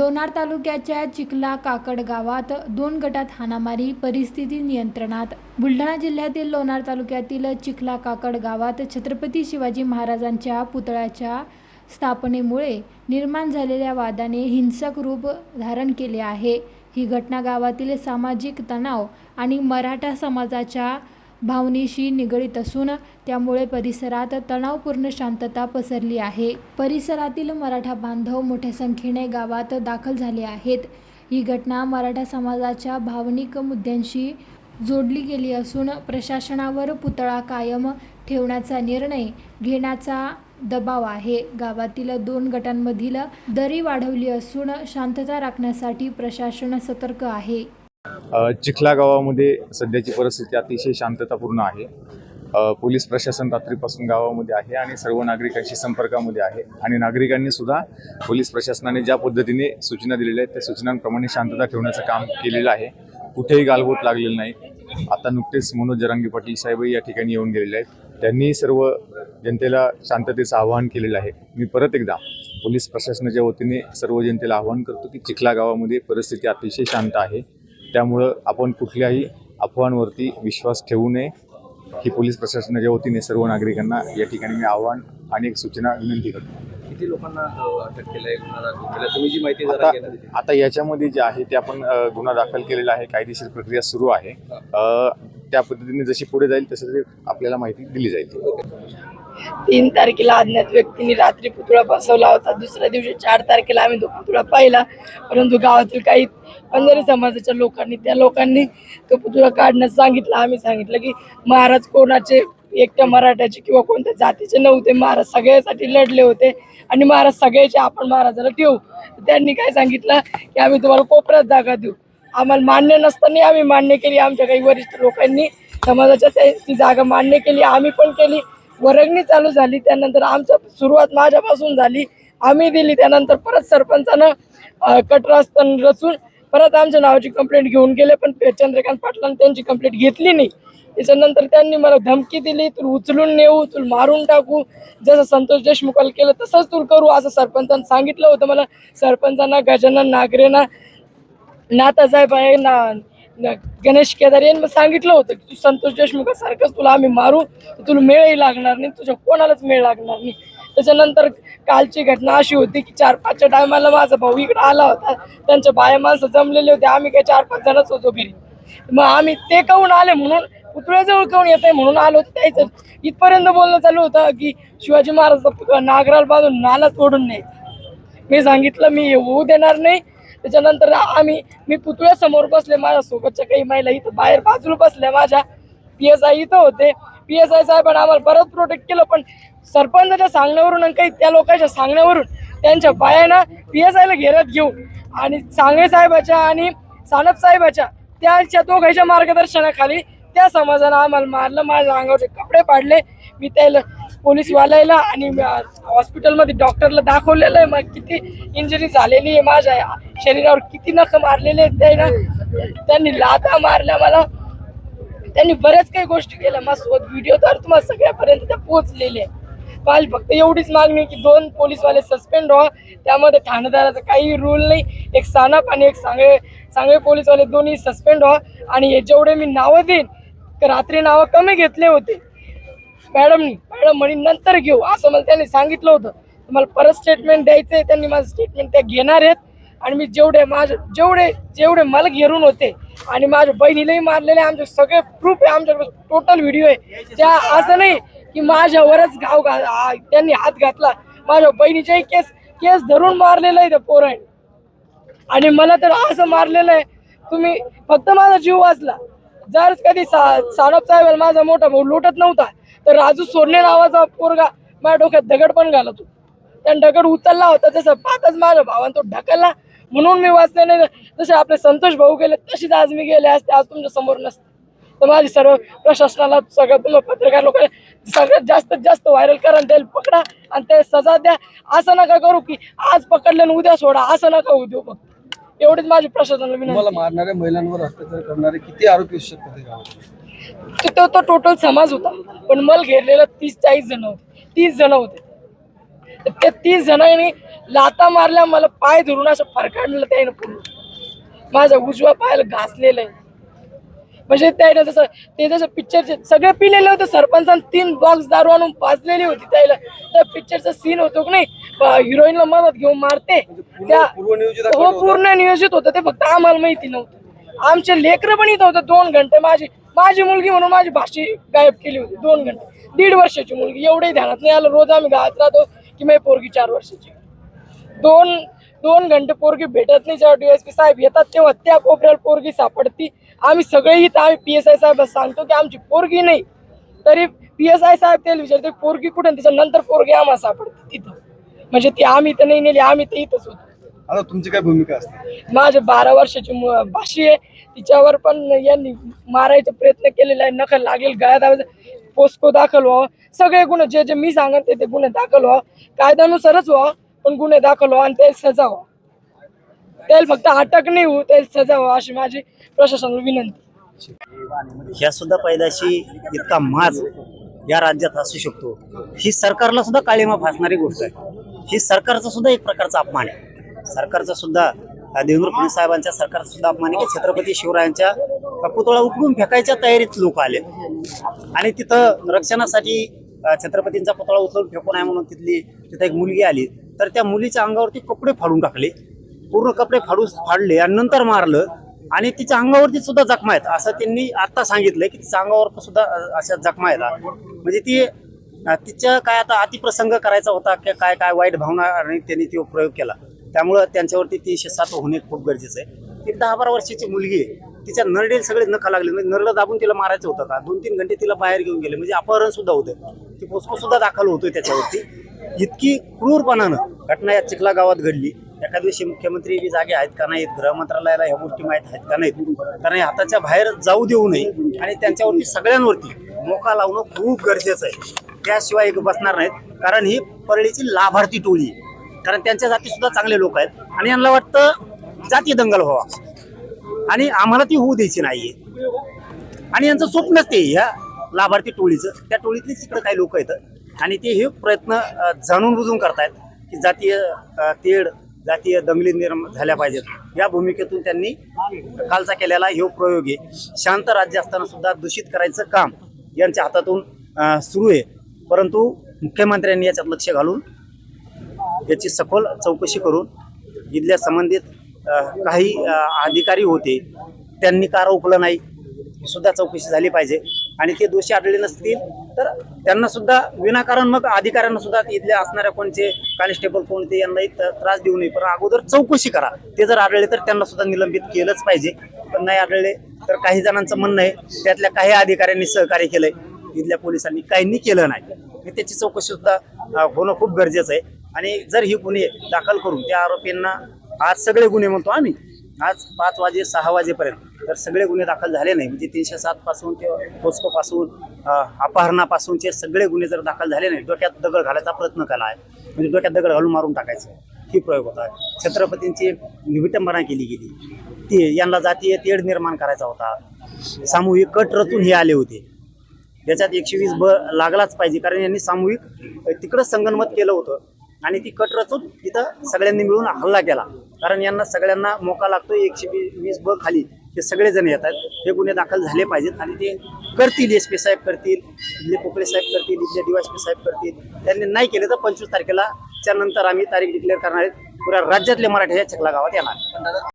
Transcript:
लोणार तालुक्याच्या चिखला काकड गावात 2 गटात हाणामारी, परिस्थिती नियंत्रणात। बुलढाणा जिल्ह्यातील लोणार तालुक्यातील चिखला काकड गावात छत्रपती शिवाजी महाराजांच्या पुतळ्याच्या स्थापनेमुळे निर्माण झालेल्या वादाने हिंसक रूप धारण केले आहे। ही घटना गावातील सामाजिक तणाव आणि मराठा समाजाच्या भावनेशी निगडीत असून त्यामुळे परिसरात तणावपूर्ण शांतता पसरली आहे। परिसरातील मराठा बांधव मोठ्या संख्येने गावात दाखल झाले आहेत। ही घटना मराठा समाजाच्या भावनिक मुद्द्यांशी जोडली गेली असून प्रशासनावर पुतळा कायम ठेवण्याचा निर्णय घेण्याचा दबाव आहे। गावातील 2 गटांमधील दरी वाढवली असून शांतता राखण्यासाठी प्रशासन सतर्क आहे। चिखला गावामध्ये सध्याची परिस्थिती अतिशय शांततापूर्ण आहे। पोलीस प्रशासन रात्रीपासून गावामध्ये आहे आणि सर्व नागरिकांशी संपर्कामध्ये आहे आणि नागरिकांनी सुद्धा पोलीस प्रशासनाने ज्या पद्धतीने सूचना दिलेल्या आहेत त्या सूचनांप्रमाणे शांतता ठेवण्याचं काम केलेलं आहे। कुठेही गालबोट लागलेलं नाही। आता नुकतेच मनोज जरांगे पाटील साहेब या ठिकाणी येऊन गेलेले आहेत। त्यांनी सर्व जनतेला शांततेचं आवाहन केलेलं आहे। मी परत एकदा पोलीस प्रशासनाच्या वतीने सर्व जनतेला आवाहन करतो की चिखला गावामध्ये परिस्थिती अतिशय शांत आहे, त्यामुळं आपण कुठल्याही अफवांवरती विश्वास ठेवू नये ही पोलीस प्रशासनाच्या वतीने सर्व नागरिकांना या ठिकाणी मी आवाहन आणि एक सूचना विनंती करतो। किती लोकांना अटक केलंय, गुन्हा दाखल केला, तुम्ही जी माहिती जरा घेणार आहे? आता याच्यामध्ये जे आहे ते आपण गुन्हा दाखल केलेला आहे, कायदेशीर प्रक्रिया सुरू आहे। त्या पद्धतीने जशी पुढे जाईल तसं आपल्याला माहिती दिली जाईल। 3 तारखेला अज्ञात व्यक्तींनी रात्री पुतळा बसवला होता। दुसऱ्या दिवशी 4 तारखेला आम्ही तो पुतळा पाहिला, परंतु गावातील काही पंजारी समाजाच्या लोकांनी तो पुतळा काढण्यास सांगितलं। आम्ही सांगितलं की महाराज कोणाचे एकट्या मराठ्याचे किंवा कोणत्या जातीचे नव्हते, महाराज सगळ्यासाठी लढले होते आणि महाराज सगळ्याचे आपण महाराजाला ठेवू। त्यांनी काय सांगितलं की आम्ही तुम्हाला कोपऱ्यात जागा देऊ। आम्हाला मान्य नसताना आम्ही मान्य केली। आमच्या काही वरिष्ठ लोकांनी समाजाच्या ती जागा मान्य केली, आम्ही पण केली। वर्गणी चालू झाली, त्यानंतर आमच्या सुरुवात माझ्यापासून झाली, आम्ही दिली। त्यानंतर परत सरपंचानं कटरस्तान रचून परत आमच्या नावाची कंप्लेंट घेऊन गेले, पण चंद्रकांत पाटलांनी त्यांची कंप्लेंट घेतली नाही। त्याच्यानंतर त्यांनी मला धमकी दिली, तुला उचलून नेऊ, तुला मारून टाकू, जसं संतोष देशमुखाला केलं तसंच तुला करू, असं सरपंचानं सांगितलं होतं मला। सरपंचांना, गजानन नागरेंना, नातासाहेब आहे ना, गणेश केदार यांनी सांगितलं होतं की तू संतोष देशमुखासारखंच तुला आम्ही मारू, तुला मेळही लागणार नाही, तुझ्या कोणालाच मेळ लागणार नाही। त्याच्यानंतर कालची घटना अशी होती की 4-5च्या टायमाला माझा भाऊ इकडे आला होता, त्यांच्या बाया माणसं जमलेले होते, आम्ही काही 4-5 जणच होतो घरी। मग आम्ही ते कहून आले म्हणून पुतळ्याजवळ कहून येत आहे म्हणून आलो होतो। त्याचं इथपर्यंत बोलणं चालू होतं की शिवाजी महाराजांचा नागराला बांधून नाला तोडून न्यायचा। मी सांगितलं मी येऊ देणार नाही। त्याच्यानंतर मी पुतळ्यासमोर बसले, माझ्या सोबतच्या काही महिला इथं बाहेर बाजूला बसल्या, माझ्या PSI इथं होते। PSI साहेबांनी आम्हाला परत प्रोटेक्ट केलं, पण सरपंचाच्या सांगण्यावरून आणि काही त्या लोकांच्या सांगण्यावरून त्यांच्या बायांना PSIला घेरत घेऊन आणि सांगळे साहेबाच्या आणि सानप साहेबाच्या त्या दोघांच्या मार्गदर्शनाखाली त्या समाजानं आम्हाला मारलं, माझ्या अंगावरचे कपडे पाडले। मी त्याला पोलीसवाल्याला आणि हॉस्पिटलमध्ये डॉक्टरला दाखवलेलं आहे, मग किती इंजुरी झालेली आहे, माझ्या शरीरावर किती नख मारलेले आहेत, त्यांनी लाथा मारल्या मला, त्यांनी बऱ्याच काही गोष्टी केल्या माझ्यासोबत। व्हिडिओ तर तुम्हाला सगळ्यापर्यंत त्या पोहोचलेले आहे। माझी फक्त एवढीच मागणी की 2 पोलीसवाले सस्पेंड व्हा, त्यामध्ये ठाणेदाराचा काही रूल नाही। एक सानप आणि एक सांगळे पोलीसवाले दोन्ही सस्पेंड व्हा, आणि हे जेवढे मी नावं देईन, रात्री नावं कमी घेतले होते मॅडम म्हणे नंतर घेऊ, असं मला त्यांनी सांगितलं होतं। मला परत स्टेटमेंट द्यायचं आहे, त्यांनी माझं स्टेटमेंट त्या घेणार आहेत। आणि मी जेवढे मला घेरून होते आणि माझ्या बहिणीलाही मारलेले, आमचे सगळे प्रूफ आहे, आमच्याकडे टोटल व्हिडिओ आहे। त्या असं नाही की माझ्यावरच त्यांनी हात घातला, माझ्या बहिणीच्याही केस धरून मारलेलं आहे त्या पोराने, आणि मला तर असं मारलेलं आहे, तुम्ही फक्त माझा जीव वाचला। जर कधी सानप साहेब माझा मोठा भाऊ लुटत नव्हता तर राजू सोरणे नावाचा पोरगा माझ्या डोक्यात दगड पण घालत होता, त्याने दगड उचलला होता, जसं पाहतच माझ्या भावाने तो ढकलला म्हणून मी वाचले नाही। जसे आपले संतोष भाऊ गेले तशीच आज मी गेले असते, आज तुमच्या समोर नसते। तर माझी सर्व प्रशासनाला, सगळं तुम्ही पत्रकार लोकांना सगळ्यात जास्त व्हायरल करा, त्याला पकडा आणि ते सजा द्या। असं नका करू की आज पकडलं आणि उद्या सोडा, असं नका होऊ देऊ। फक्त एवढीच माझी प्रशासनाला विनंती। तुम्हाला मारणाऱ्या महिलांवर अत्याचार करणारे किती आरोपी असू शकतात? तो टोटल समाज होता, पण मला घेरलेला 30-40 जण होते, 30 जण होते। तर त्या 30 जणांनी लाता मारल्या, मला पाय धरून असं फरकाडलं त्यानं पूर्ण. माझा उजवा पायाला घासलेलं आहे. म्हणजे त्यानं जसं पिक्चरचे सगळे पिलेले होते. सरपंचानं 3 बॉक्स दारू आणून पाजलेली होती त्याला. त्या पिक्चरचा सीन होतो की नाही, हिरोईनला मदत घेऊन मारते त्या, हो पूर्ण नियोजित होतं ते, फक्त आम्हाला माहिती नव्हतं. आमचे लेकरं पण इथं होतं. 2 घंटे माझी मुलगी म्हणून माझी भाषी गायब केली होती. 2 घंटे. 1.5 वर्षाची मुलगी, एवढंही ध्यानात नाही आलं. रोज आम्ही गावात राहतो की माझी पोरगी 4 वर्षाची. 2 घंटे पोरगी भेटत नाही. जेव्हा DSP साहेब येतात तेव्हा त्या कोपऱ्याला पोरगी सापडती. आम्ही सगळे इथं, आम्ही PSI साहेब सांगतो की आमची पोरगी नाही, तरी PSI साहेब त्याला विचारते पोरगी कुठे, तिच्या नंतर पोरगी आम्हाला सापडते तिथं. म्हणजे ती आम्ही तर नाही नेली, आम्ही तर इथंच होतो. आता तुमची काय भूमिका असते? माझे 12 वर्षाची भाषी आहे. तिच्यावर पण यांनी मारायचा प्रयत्न केलेला आहे. नखल लागेल, गळ्यात पोस्को दाखल व्हावं. सगळे गुन्हे जे मी सांगत ते गुन्हे दाखल व्हावं. कायद्यानुसारच व्हावं, पण गुन्हे दाखल व्हावं आणि त्याला सजा व्हावं. त्याला फक्त अटक नाही होऊ, त्याला सजा व्हावं अशी माझी प्रशासनाला विनंती. ह्या सुद्धा पैदाशी इतका माज या राज्यात असू शकतो, ही सरकारला सुद्धा काळीमा फासणारी गोष्ट आहे. ही सरकारचा सुद्धा एक प्रकारचा अपमान आहे. सरकारचा सुद्धा, देवेंद्र फडणवीस साहेबांच्या सरकारचा सुद्धा अपमान आहे की छत्रपती शिवरायांच्या पुतळा उकडून फेकायच्या तयारीत लोक आले आणि तिथं रक्षणासाठी छत्रपतींचा पुतळा उचलून फेकू नये म्हणून तिथं एक मुलगी आली, तर त्या मुलीच्या अंगावरती कपडे फाडून टाकले, पूर्ण कपडे फाडले आणि नंतर मारलं. आणि तिच्या अंगावरती सुद्धा जखमा आहेत असं त्यांनी आता सांगितलंय की तिच्या अंगावर सुद्धा अशा जखमा आहेत. म्हणजे तिच्या काय आता अतिप्रसंग करायचा होता की काय काय वाईट भावना आणि त्यांनी तो प्रयोग केला. त्यामुळं त्यांच्यावरती 307 होणे खूप गरजेचं आहे. ती 10-12 वर्षाची मुलगी आहे, तिच्या नरडेल सगळे नखा लागले. म्हणजे नरडं दाबून तिला मारायचं होतं का? 2-3 घंटे तिला बाहेर घेऊन गेले, म्हणजे अपहरण सुद्धा होतं. ती पोस्को सुद्धा दाखल होतोय त्याच्यावरती. इतकी क्रूरपणानं घटना या चिखला गावात घडली. एखाद दिवशी मुख्यमंत्री बी जागे आहेत का नाहीत, गृह मंत्रालयाला ह्या गोष्टी माहीत आहेत का नाहीत, कारण हाताच्या बाहेर जाऊ देऊ नये आणि त्यांच्यावरती सगळ्यांवरती मोका लावणं खूप गरजेचं आहे. त्याशिवाय एक बसणार नाहीत, कारण ही परळीची लाभार्थी टोळी आहे. कारण त्यांच्या जाती सुद्धा चांगले लोक आहेत आणि यांना वाटतं जाती दंगल व्हावा आणि आम्हाला ती होऊ द्यायची नाहीये. आणि यांचं स्वप्नच ते ह्या लाभार्थी टोळीचं. त्या टोळीतले तिकडे काही लोक आहेत आणि ते हे प्रयत्न जाणून बुजून करतायत की जातीय तेढ, जातीय दंगली निर्माण झाल्या पाहिजेत. या भूमिकेतून त्यांनी कालचा केलेला हे प्रयोग आहे. शांत राज्य असताना सुद्धा दूषित करायचं काम यांच्या हातातून सुरू आहे. परंतु मुख्यमंत्र्यांनी याच्यात लक्ष घालून याची सखोल चौकशी करून इथल्या संबंधित काही अधिकारी होते त्यांनी का रोखलं नाही सुद्धा चौकशी झाली पाहिजे. आणि ते दोषी आढळले नसतील तर त्यांना सुद्धा विनाकारण, मग अधिकाऱ्यांना सुद्धा इथल्या असणाऱ्या कोणते कॉन्स्टेबल कोणते यांनाही त्रास देऊ नये, पण अगोदर चौकशी करा. ते जर आढळले तर त्यांना सुद्धा निलंबित केलंच पाहिजे. पण नाही आढळले तर काही जणांचं म्हणणं आहे त्यातल्या काही अधिकाऱ्यांनी सहकार्य केलंय, इथल्या पोलिसांनी काहींनी केलं नाही. त्याची चौकशी सुद्धा होणं खूप गरजेचं आहे. आणि जर ही गुन्हे दाखल करून त्या आरोपींना, आज सगळे गुन्हे म्हणतो आम्ही, आज 5 वाजे 6 वाजेपर्यंत तर सगळे गुन्हे दाखल झाले नाही, म्हणजे 307 पासून ते पोस्को पासून अपहरणापासूनचे सगळे गुन्हे जर दाखल झाले नाही, डोक्यात दगड घालायचा प्रयत्न केला आहे. म्हणजे डोक्यात दगड घालून मारून टाकायचं ही प्रयोग होता. छत्रपतींची विटंबना केली गेली, ती यांना जातीय तेढ निर्माण करायचा होता. सामूहिक कट रचून हे आले होते. याच्यात 120 ब लागलाच पाहिजे, कारण यांनी सामूहिक तिकडं संगनमत केलं होतं आणि ती कट रचून तिथं सगळ्यांनी मिळून हल्ला केला. कारण यांना सगळ्यांना मोका लागतो. 120 ब खाली हे सगळेजण येतात. हे गुन्हे दाखल झाले पाहिजेत आणि ते करतील. SP साहेब करतील, इथले पोकळे साहेब करतील, इथले DYSP साहेब करतील. त्यांनी नाही केले तर 25 तारखेला च्या नंतर आम्ही तारीख डिक्लेअर करणार आहेत. पुऱ्या राज्यातले मराठी या चिखला गावात येणार.